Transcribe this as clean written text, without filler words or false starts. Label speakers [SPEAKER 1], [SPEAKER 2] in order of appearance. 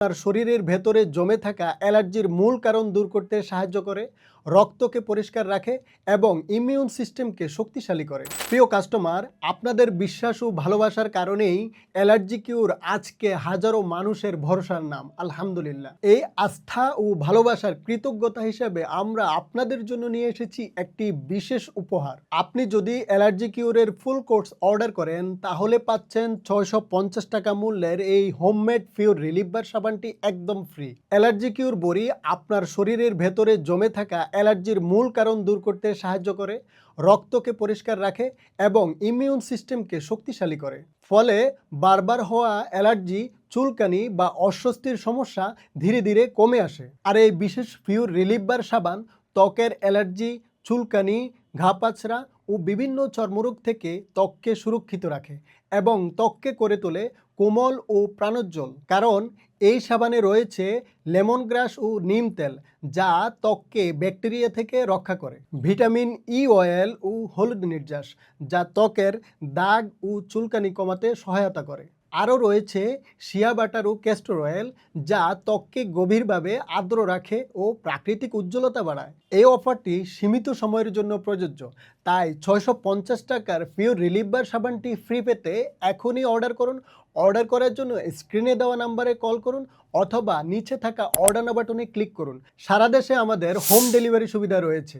[SPEAKER 1] তার শরীরের ভেতরে জমে থাকা অ্যালার্জির মূল কারণ দূর করতে সাহায্য করে, রক্তকে পরিষ্কার রাখে এবং ইমিউন সিস্টেমকে শক্তিশালী করে। প্রিয় কাস্টমার, আপনাদের বিশ্বাস ও ভালোবাসার কারণেই অ্যালার্জি কিউর আজকে হাজারো মানুষের ভরসার নাম। আলহামদুলিল্লাহ। এই আস্থা ও ভালোবাসার কৃতজ্ঞতা হিসেবে আমরা আপনাদের জন্য নিয়ে এসেছি একটি বিশেষ উপহার। আপনি যদি অ্যালার্জি কিউরের ফুল কোর্স অর্ডার করেন তাহলে পাচ্ছেন 650 টাকা মূল্যের এই হোমমেড পিওর রিলিফ বার সাবানটি একদম ফ্রি। অ্যালার্জি কিউর বড়ি আপনার শরীরের ভেতরে জমে থাকা অ্যালার্জির মূল কারণ দূর করতে সাহায্য করে, রক্তকে পরিষ্কার রাখে এবং ইমিউন সিস্টেমকে শক্তিশালী করে। ফলে বারবার হওয়া অ্যালার্জি, চুলকানি বা অস্বস্তির সমস্যা ধীরে ধীরে কমে আসে। আর এই বিশেষ পিওর রিলিফ বার সাবান ত্বকের অ্যালার্জি, চুলকানি, ঘাপাচড়া ও বিভিন্ন চর্মরোগ থেকে ত্বককে সুরক্ষিত রাখে এবং ত্বককে করে তোলে কোমল ও প্রাণোজ্জ্বল। কারণ এই সাবানে রয়েছে লেমন গ্রাস ও নিম তেল, যা ত্বককে ব্যাকটেরিয়া থেকে রক্ষা করে। ভিটামিন ই অয়েল ও হলুদ নির্যাস, যা ত্বকের দাগ ও চুলকানি কমাতে সহায়তা করে। আরও রয়েছে শিয়া বাটার ও ক্যাস্টর অয়েল, যা ত্বককে গভীরভাবে আর্দ্র রাখে ও প্রাকৃতিক উজ্জ্বলতা বাড়ায়। এই অফারটি সীমিত সময়ের জন্য প্রযোজ্য, তাই 650 টাকার পিওর রিলিফ বার সাবানটি ফ্রি পেতে এখনই অর্ডার করুন। অর্ডার করার জন্য স্ক্রিনে দেওয়া নাম্বারে কল করুন অথবা নিচে থাকা অর্ডার নাও বাটনে ক্লিক করুন। সারা দেশে আমাদের হোম ডেলিভারি সুবিধা রয়েছে।